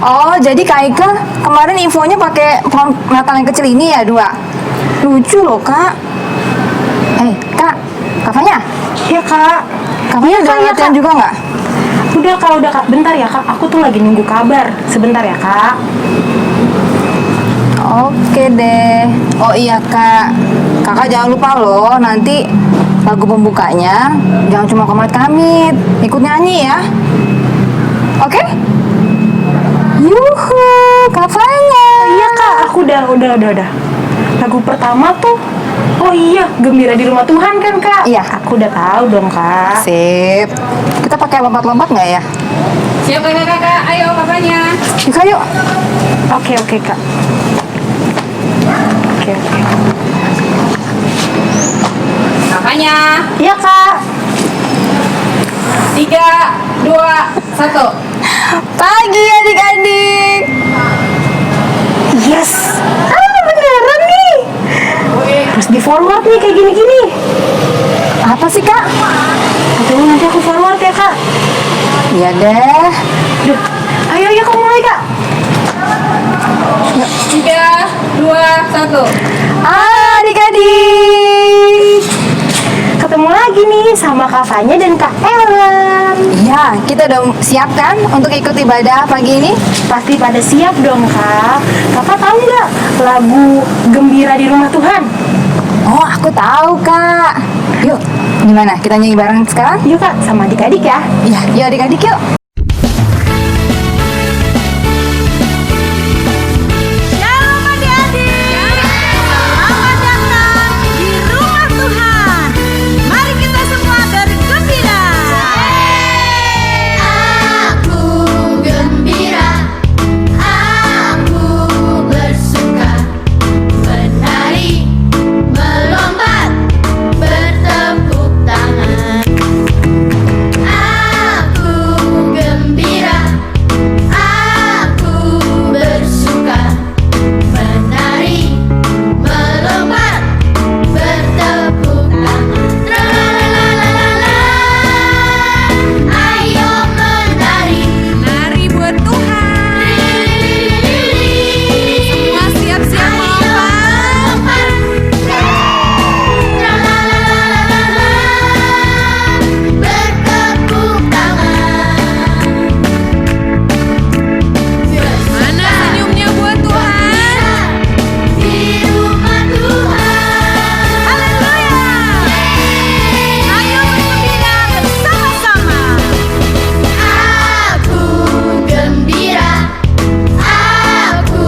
Oh, jadi Kak Ika kemarin infonya pakai pohon Natal yang kecil ini ya, dua. Lucu loh, Kak. Kak, Kakaknya? Iya kak. Kakaknya udah latihan juga nggak? Udah kak, udah kak. Bentar ya kak, aku tuh lagi nunggu kabar. Sebentar ya kak. Oke deh. Oh iya Kak, Kakak jangan lupa loh nanti lagu pembukanya jangan cuma komat kamit, ikut nyanyi ya. Oke? Yuhu, Kakaknya. Iya kak, aku udah. Lagu pertama tuh, oh iya, Gembira di Rumah Tuhan kan kak? Iya. Aku udah tahu dong kak. Sip. Kita pakai lompat-lompat nggak ya? Siap kakak, ayo kakaknya. Yuk, yuk. Oke kak. Oke. Kakaknya. Iya kak. 3, 2, 1. Pagi adik-adik. Yes. Beneran nih. Harus di forward nih kayak gini-gini. Apa sih Kak? Aduh, nanti aku forward ya kak. Iya deh. Duh. Ayo kamu mulai kak. 3, 2, 1. Adik-adik. Ketemu lagi nih sama kakaknya dan Kak Ellen. Iya, kita udah siap kan untuk ikut ibadah pagi ini? Pasti pada siap dong kak. Kakak tahu nggak lagu Gembira di Rumah Tuhan? Oh, aku tahu, Kak. Yuk, gimana? Kita nyanyi bareng sekarang? Yuk kak, sama adik-adik ya. Iya, yuk adik-adik yuk. Shalom adik-adik, selamat datang di rumah Tuhan. Mari kita semua bergembira. Aku gembira, aku bersuka, menari, melompat, bertepuk tangan. Aku gembira, aku bersuka, menari, melompat, bertepuk tangan. Tralalala, ayo menari. Mari buat Tuhan. Semua siap-siap melompat. Bertepuk tangan. Mana senyumnya buat Tuhan? Di rumah Tuhan. Haleluya. Ayo bergembira bersama-sama. Aku gembira, aku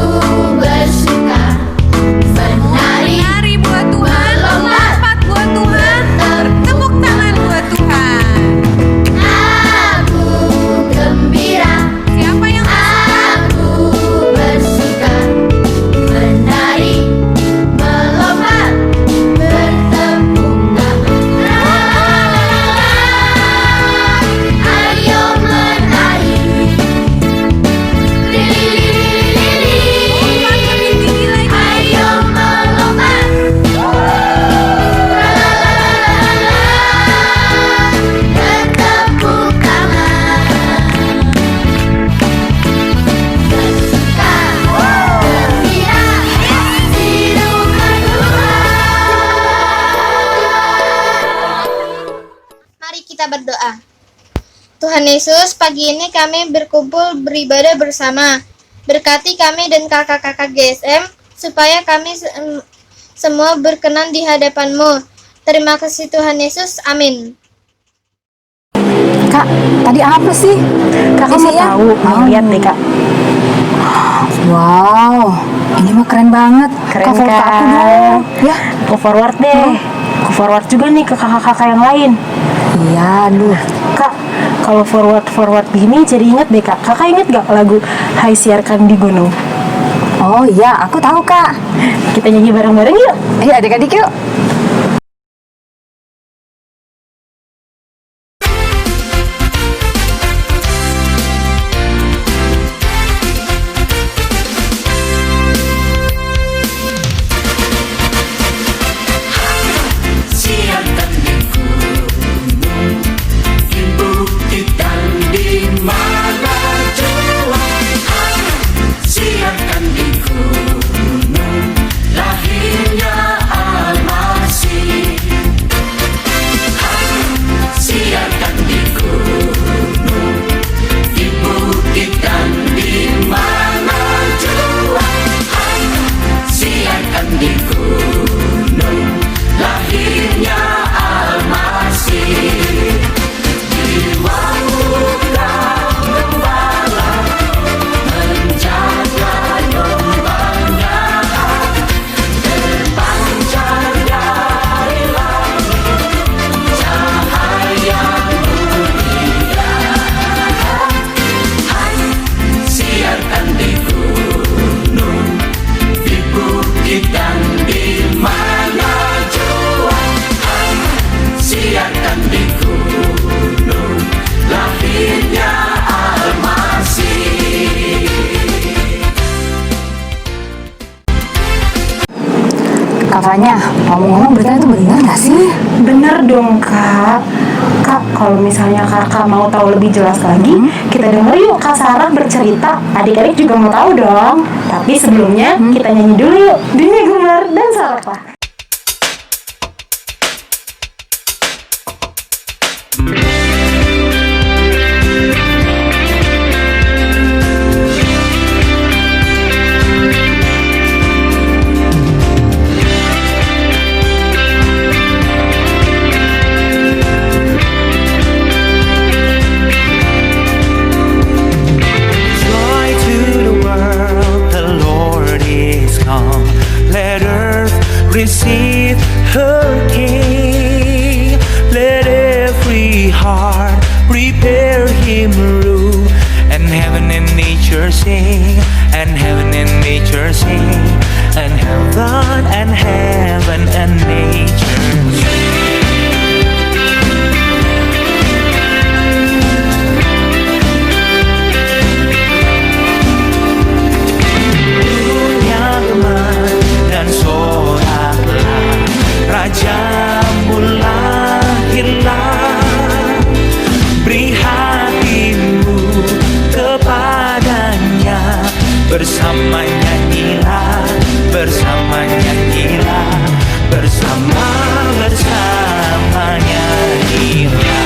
bersuka, menari, Menari buat Tuhan, melompat buat Tuhan, bertepuk tangan buat Tuhan. aku gembira. Siapa yang Aku bersuka, menari, melompat, bertepuk tangan. Ayo menari. lompat lebih tinggi lagi? Ayo melompat. Bertepuk tangan. Bersuka, gembira di rumah Tuhan. Mari kita berdoa. Tuhan Yesus, pagi ini kami berkumpul beribadah bersama. Berkati kami dan kakak-kakak GSM, supaya kami semua berkenan di hadapan-Mu. Terima kasih Tuhan Yesus, amin. Kak, tadi apa sih? Kakak mau Isinya? tahu? Mau lihat deh kak. Wow, ini mah keren banget. Keren Kak, foto aku kan? dong. Ya, Aku forward deh. Aku forward juga nih ke kakak-kakak yang lain. iya, aduh. Kak, kalau forward gini jadi inget deh kak. Kakak inget gak lagu Hai Siarkan di Gunung? Oh iya, aku tahu Kak. Kita nyanyi bareng-bareng yuk. Ayo adik-adik yuk. Siapkan di gunung, dibuktikan di mana jua. ngomong-ngomong beritanya itu benar nggak sih? Bener dong kak. Kak, kalau misalnya kakak mau tahu lebih jelas lagi, kita denger yuk Kak Sarah bercerita. Adik-adik juga mau tahu dong. Tapi sebelumnya kita nyanyi dulu yuk. Dunia Gemar dan Sarah. Joy to the world, the Lord is come. Let earth receive her King. Let every heart prepare him room. And heaven and nature sing, and heaven and nature sing, and heaven and nature sing. Dunia gemar dan soraklah, Rajamu lahirlah. Beri hatimu kepadanya, bersama nyanyilah, bersama nyanyilah, bersama nyanyilah.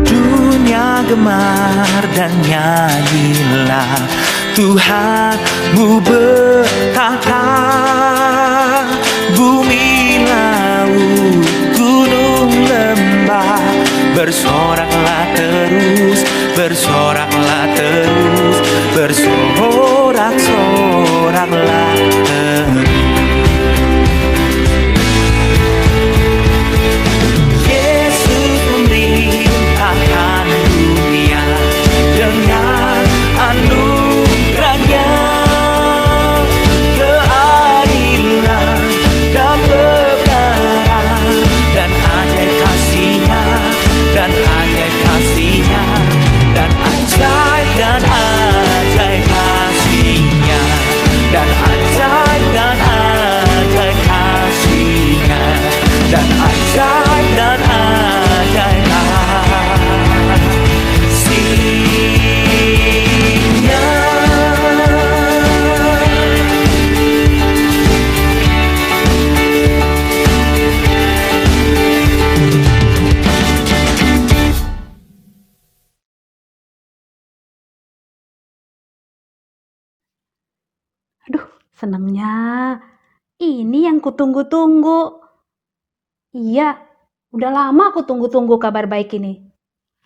Dunia gemar dan nyanyilah, Tuhanmu berkata. Bumi, laut, gunung, lembah, bersoraklah terus, bersoraklah terus, bersorak-soraklah terus. Yesus memerintahkan dunia dengan anugerahnya, keadilan dan kebenaran, dan ajaib kasihnya, dan ajaib kasihnya, dan ajaib kasihnya, dan ajaib kasihnya, dan ajaib kasihnya. Aduh, senangnya. Ini yang kutunggu-tunggu. Iya, udah lama aku tunggu-tunggu kabar baik ini.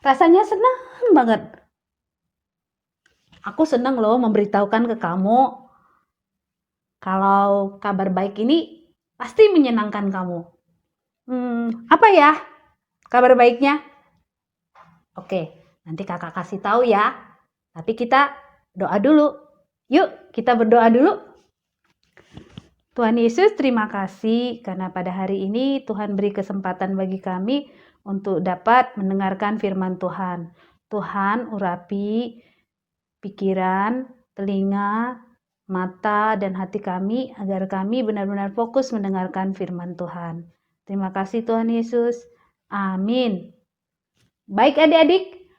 Rasanya senang banget. Aku senang loh memberitahukan ke kamu kalau kabar baik ini pasti menyenangkan kamu. Apa ya kabar baiknya? Oke, nanti kakak kasih tahu ya. Tapi kita doa dulu. Yuk, kita berdoa dulu. Tuhan Yesus, terima kasih karena pada hari ini Tuhan beri kesempatan bagi kami untuk dapat mendengarkan firman Tuhan. Tuhan urapi pikiran, telinga, mata, dan hati kami agar kami benar-benar fokus mendengarkan firman Tuhan. Terima kasih Tuhan Yesus. Amin. Baik adik-adik,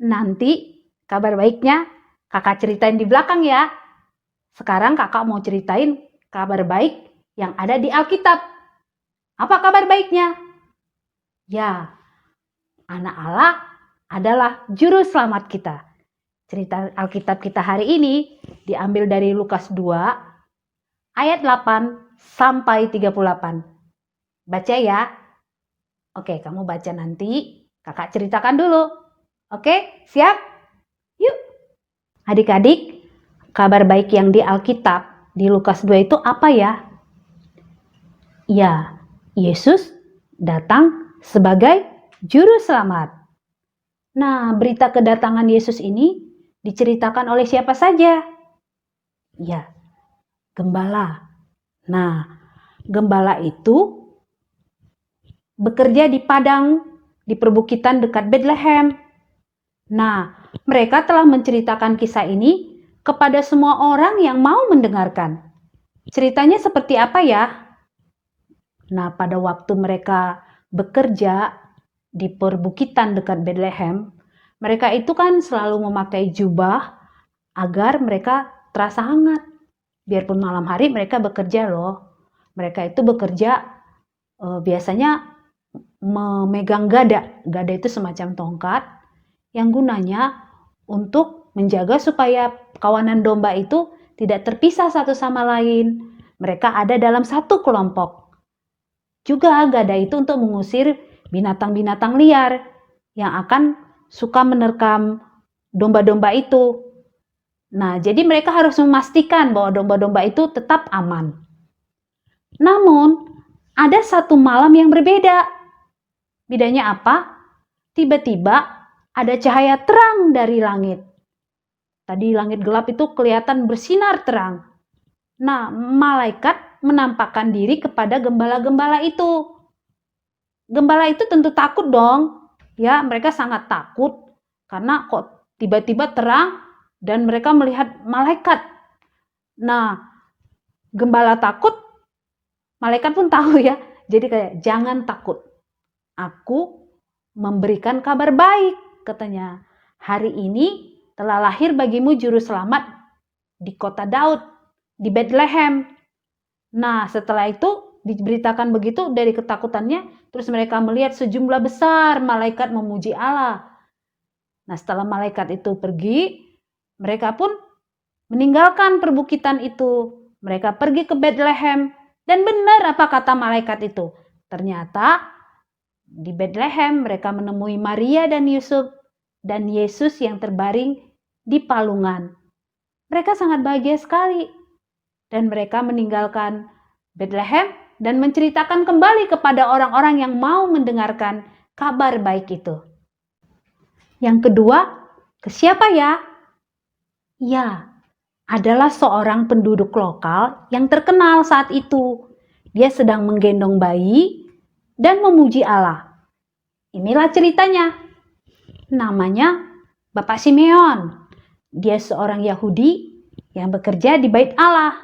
nanti kabar baiknya kakak ceritain di belakang ya. Sekarang kakak mau ceritain kabar baik yang ada di Alkitab. Apa kabar baiknya? Ya, Anak Allah adalah juru selamat kita. Cerita Alkitab kita hari ini diambil dari Lukas 2 ayat 8 sampai 38. Baca ya. Oke, kamu baca nanti. Kakak ceritakan dulu. Oke, siap? Yuk. Adik-adik, kabar baik yang di Alkitab di Lukas 2 itu apa ya? Ya, Yesus datang sebagai juru selamat. Nah, berita kedatangan Yesus ini diceritakan oleh siapa saja? Ya, gembala. Nah, gembala itu bekerja di padang, di perbukitan dekat Bethlehem. Nah, mereka telah menceritakan kisah ini kepada semua orang yang mau mendengarkan. Ceritanya seperti apa ya? Nah, pada waktu mereka bekerja di perbukitan dekat Bethlehem, mereka itu kan selalu memakai jubah agar mereka terasa hangat. Biarpun malam hari mereka bekerja loh. Mereka itu bekerja biasanya memegang gada. Gada itu semacam tongkat yang gunanya untuk menjaga supaya kawanan domba itu tidak terpisah satu sama lain. Mereka ada dalam satu kelompok. Juga gada itu untuk mengusir binatang-binatang liar yang akan suka menerkam domba-domba itu. Nah, jadi mereka harus memastikan bahwa domba-domba itu tetap aman. Namun, ada satu malam yang berbeda. Bedanya apa? Tiba-tiba ada cahaya terang dari langit. Tadi langit gelap itu kelihatan bersinar terang. Nah, malaikat menampakkan diri kepada gembala-gembala itu. Gembala itu tentu takut dong. Ya, mereka sangat takut karena kok tiba-tiba terang dan mereka melihat malaikat. Nah, gembala takut, malaikat pun tahu ya. Jadi kayak, jangan takut. Aku memberikan kabar baik, katanya. Hari ini telah lahir bagimu juru selamat di kota Daud, di Bethlehem. Nah, setelah itu diberitakan begitu dari ketakutannya, terus mereka melihat sejumlah besar malaikat memuji Allah. Nah, setelah malaikat itu pergi, mereka pun meninggalkan perbukitan itu. Mereka pergi ke Bethlehem. Dan benar apa kata malaikat itu? Ternyata di Bethlehem mereka menemui Maria dan Yusuf dan Yesus yang terbaring di palungan. Mereka sangat bahagia sekali. Dan mereka meninggalkan Bethlehem dan menceritakan kembali kepada orang-orang yang mau mendengarkan kabar baik itu. Yang kedua, ke siapa ya? Ya, adalah seorang penduduk lokal yang terkenal saat itu. Dia sedang menggendong bayi dan memuji Allah. Inilah ceritanya. Namanya Bapak Simeon. Dia seorang Yahudi yang bekerja di Bait Allah.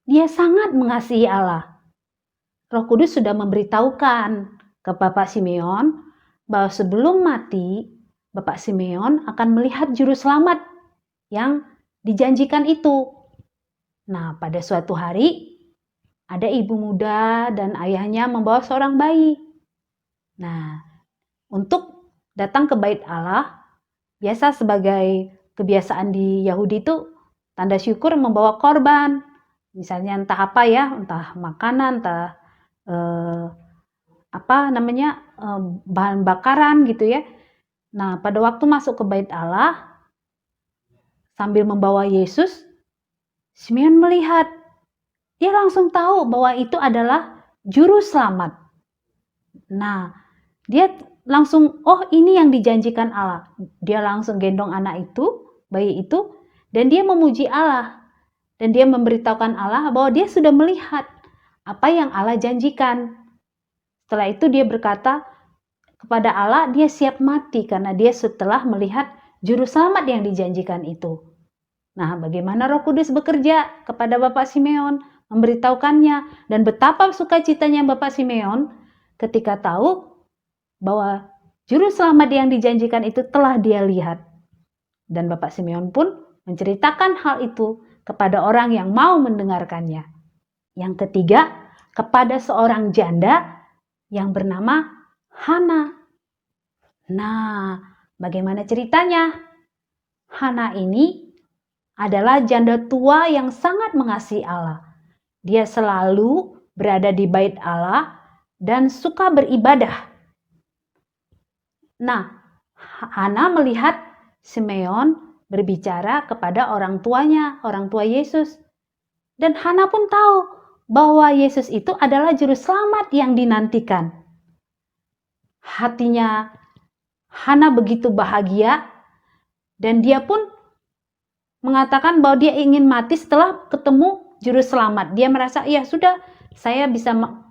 Dia sangat mengasihi Allah. Roh Kudus sudah memberitahukan ke Bapak Simeon bahwa sebelum mati, Bapak Simeon akan melihat juru selamat yang dijanjikan itu. Nah, pada suatu hari, ada ibu muda dan ayahnya membawa seorang bayi. Nah, untuk datang ke Bait Allah, biasa sebagai kebiasaan di Yahudi itu, tanda syukur membawa korban. Misalnya entah apa ya, entah makanan, entah bahan bakaran gitu ya. Nah, pada waktu masuk ke Bait Allah, sambil membawa Yesus, Simeon melihat. Dia langsung tahu bahwa itu adalah juru selamat. Nah, dia langsung, oh ini yang dijanjikan Allah. Dia langsung gendong anak itu, bayi itu, dan dia memuji Allah. Dan dia memberitahukan Allah bahwa dia sudah melihat apa yang Allah janjikan. Setelah itu dia berkata kepada Allah, dia siap mati karena dia setelah melihat juru selamat yang dijanjikan itu. Nah, bagaimana Roh Kudus bekerja kepada Bapak Simeon, memberitahukannya, dan betapa sukacitanya Bapak Simeon ketika tahu bahwa juru selamat yang dijanjikan itu telah dia lihat. Dan Bapak Simeon pun menceritakan hal itu kepada orang yang mau mendengarkannya. Yang ketiga, kepada seorang janda yang bernama Hana. Nah, bagaimana ceritanya? Hana ini adalah janda tua yang sangat mengasihi Allah. Dia selalu berada di Bait Allah dan suka beribadah. Nah, Hana melihat Simeon berbicara kepada orang tuanya, orang tua Yesus. Dan Hana pun tahu bahwa Yesus itu adalah juru selamat yang dinantikan. Hatinya Hana begitu bahagia dan dia pun mengatakan bahwa dia ingin mati setelah ketemu juru selamat. Dia merasa, ya sudah, saya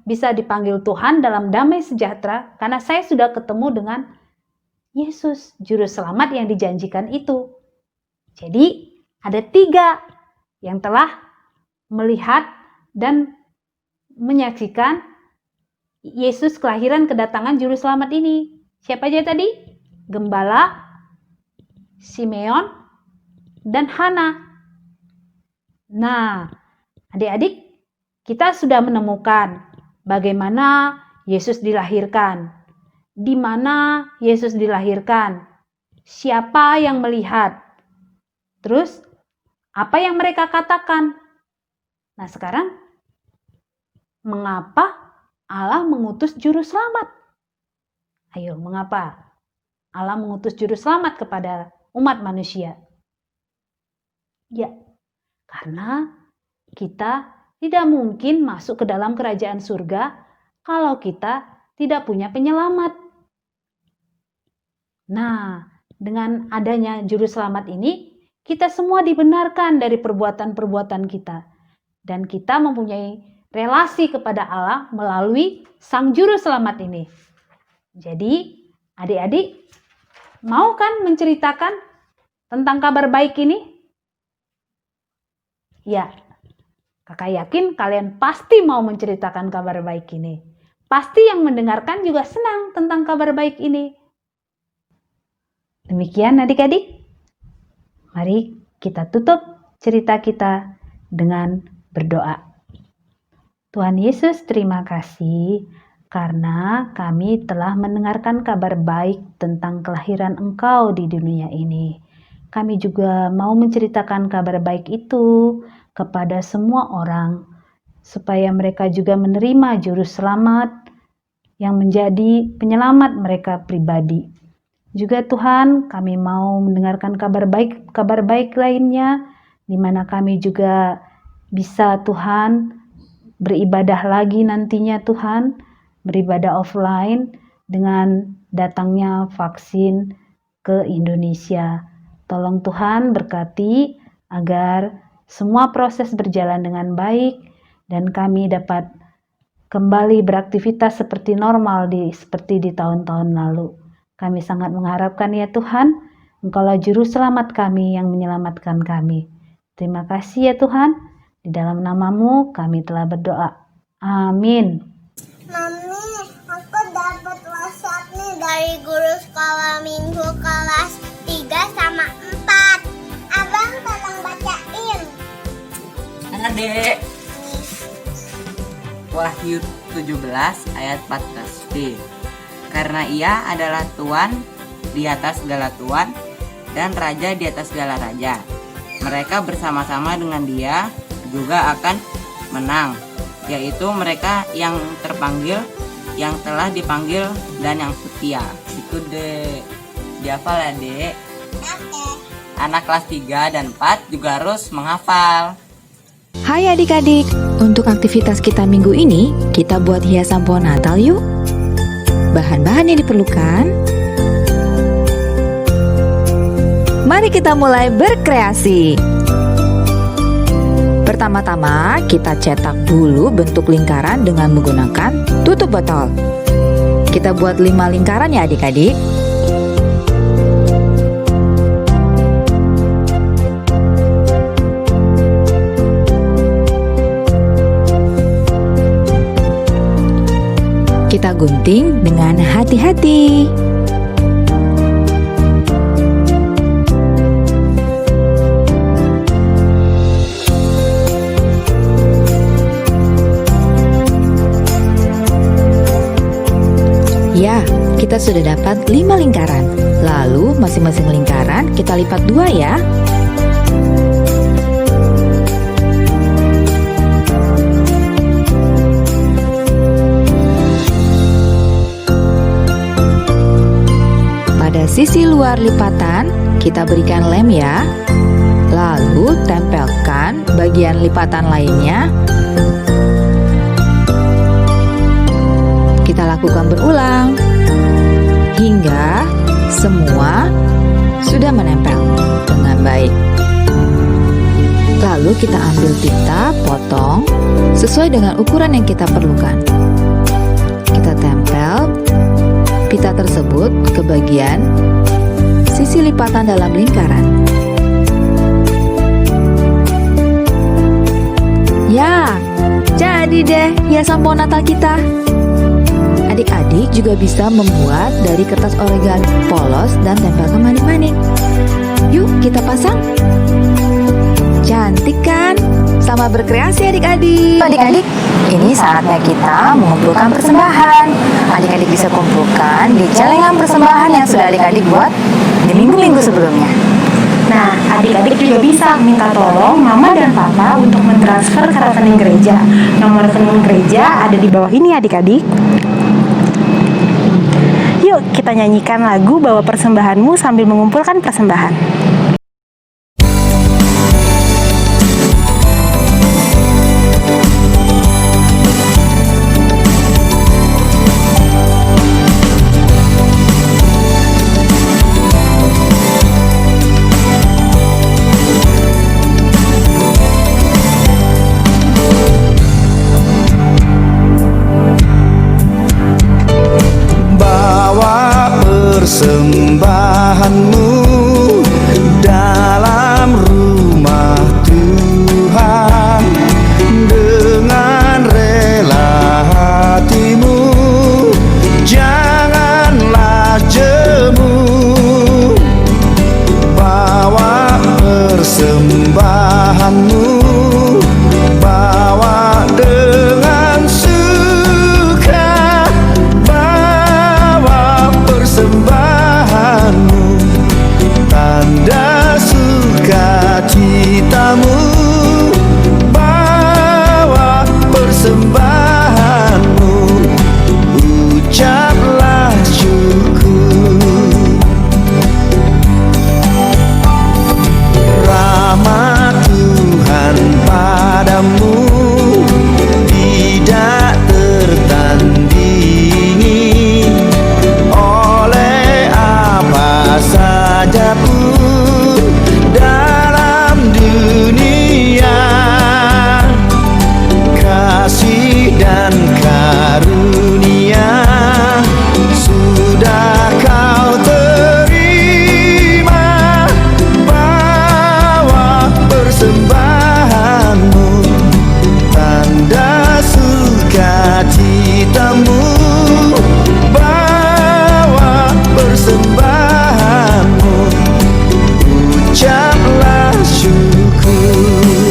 bisa dipanggil Tuhan dalam damai sejahtera karena saya sudah ketemu dengan Yesus, juru selamat yang dijanjikan itu. Jadi ada 3 yang telah melihat dan menyaksikan Yesus kelahiran kedatangan juru selamat ini. Siapa aja tadi? Gembala, Simeon, dan Hana. Nah, adik-adik, kita sudah menemukan bagaimana Yesus dilahirkan. Di mana Yesus dilahirkan? Siapa yang melihat? Terus, apa yang mereka katakan? Nah, sekarang, mengapa Allah mengutus juru selamat? Ayo, mengapa Allah mengutus juru selamat kepada umat manusia? Ya, karena kita tidak mungkin masuk ke dalam kerajaan surga kalau kita tidak punya penyelamat. Nah, dengan adanya juru selamat ini, kita semua dibenarkan dari perbuatan-perbuatan kita. Dan kita mempunyai relasi kepada Allah melalui sang juru selamat ini. Jadi, adik-adik, mau kan menceritakan tentang kabar baik ini? Ya, kakak yakin kalian pasti mau menceritakan kabar baik ini. Pasti yang mendengarkan juga senang tentang kabar baik ini. Demikian adik-adik. Mari kita tutup cerita kita dengan berdoa. Tuhan Yesus, terima kasih karena kami telah mendengarkan kabar baik tentang kelahiran Engkau di dunia ini. Kami juga mau menceritakan kabar baik itu kepada semua orang, supaya mereka juga menerima juru selamat yang menjadi penyelamat mereka pribadi. Juga Tuhan, kami mau mendengarkan kabar baik lainnya, di mana kami juga bisa Tuhan beribadah lagi nantinya Tuhan, beribadah offline dengan datangnya vaksin ke Indonesia. Tolong Tuhan berkati agar semua proses berjalan dengan baik dan kami dapat kembali beraktivitas seperti normal seperti di tahun-tahun lalu. Kami sangat mengharapkan ya Tuhan, Engkaulah juru selamat kami yang menyelamatkan kami. Terima kasih ya Tuhan, di dalam nama-Mu kami telah berdoa. Amin. Mami, aku dapat WhatsApp nih dari guru sekolah minggu kelas 3 sama 4. Abang tolong bacain. Adek. Wahyu 17 ayat 14b. Karena ia adalah Tuhan di atas segala Tuhan dan Raja di atas segala Raja. Mereka bersama-sama dengan Dia juga akan menang, yaitu mereka yang terpanggil, yang telah dipanggil dan yang setia. Itu deh. Dihafal ya, Dek. Anak kelas 3 dan 4 juga harus menghafal. Hai adik-adik, untuk aktivitas kita minggu ini, kita buat hiasan pohon Natal yuk. Bahan-bahan yang diperlukan, mari kita mulai berkreasi. Pertama-tama, kita cetak dulu bentuk lingkaran dengan menggunakan tutup botol. Kita buat 5 lingkaran ya adik-adik. Kita gunting dengan hati-hati. Ya, kita sudah dapat 5 lingkaran. Lalu masing-masing lingkaran kita lipat 2 ya. Pada sisi luar lipatan, kita berikan lem ya. Lalu tempelkan bagian lipatan lainnya. Kita lakukan berulang hingga semua sudah menempel dengan baik. Lalu kita ambil tinta, potong sesuai dengan ukuran yang kita perlukan. Kita tempel pita tersebut ke bagian sisi lipatan dalam lingkaran. Ya, jadi deh hiasan pohon Natal kita. Adik-adik juga bisa membuat dari kertas origami polos dan tempelkan manik-manik. Yuk kita pasang. Cantik kan? Sama berkreasi adik-adik. Adik-adik, ini saatnya kita mengumpulkan persembahan. Adik-adik bisa kumpulkan di celengan persembahan yang sudah adik-adik buat di minggu-minggu sebelumnya. Nah, adik-adik juga bisa minta tolong mama dan papa untuk mentransfer ke rekening gereja. Nomor rekening gereja ada di bawah ini adik-adik. Yuk kita nyanyikan lagu Bawa Persembahanmu sambil mengumpulkan persembahan. Persembahanmu dalam rumah Tuhan, dengan rela hatimu, janganlah jemu. Bawa persembahanmu, bawa dengan suka, bawa persembahanmu, tanda sukacitamu, bawa persembahanmu, ucaplah syukur. Rahmat Tuhan padamu tidak tertandingi oleh apa saja pun dalam dunia. Kasih dan karunia sudah kau terima. Bawa persembahanmu, tanda sukacitamu, bawa persembahanmu, ucaplah syukur.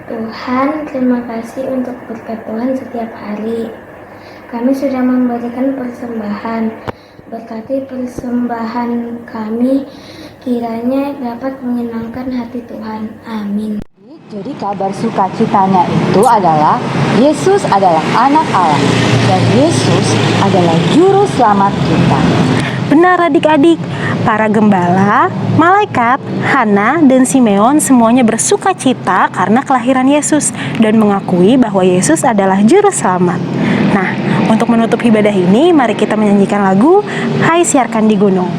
Tuhan, terima kasih untuk berkat Tuhan setiap hari. Kami sudah memberikan persembahan. Berkati persembahan kami, kiranya dapat menyenangkan hati Tuhan. Amin. Jadi kabar sukacitanya itu adalah Yesus adalah anak Allah dan Yesus adalah juru selamat kita. Benar adik-adik, para gembala, malaikat, Hana, dan Simeon semuanya bersuka cita karena kelahiran Yesus dan mengakui bahwa Yesus adalah juru selamat. Nah, untuk menutup ibadah ini, mari kita menyanyikan lagu Hai Siarkan di Gunung.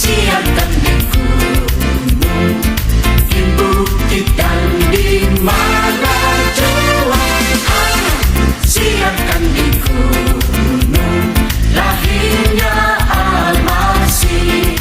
Siarkan di gunung, dibuktikan di mana jua. Siarkan di gunung, lahirnya Almasih.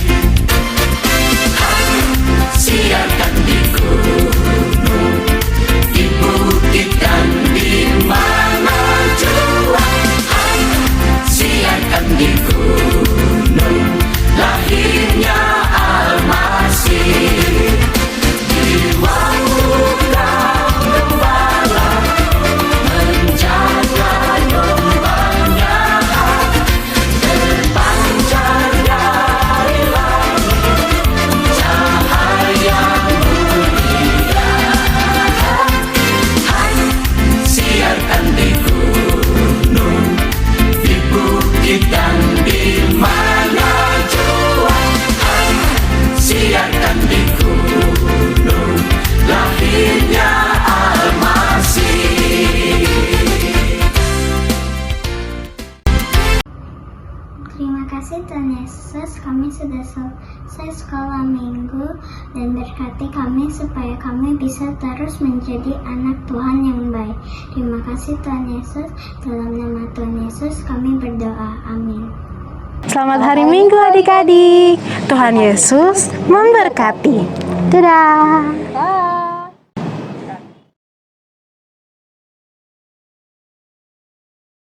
Tuhan Yesus, kami sudah selesai sekolah minggu dan berkati kami supaya kami bisa terus menjadi anak Tuhan yang baik. Terima kasih Tuhan Yesus, dalam nama Tuhan Yesus kami berdoa. Amin. Selamat hari Minggu adik-adik. Tuhan Yesus memberkati. Dadah.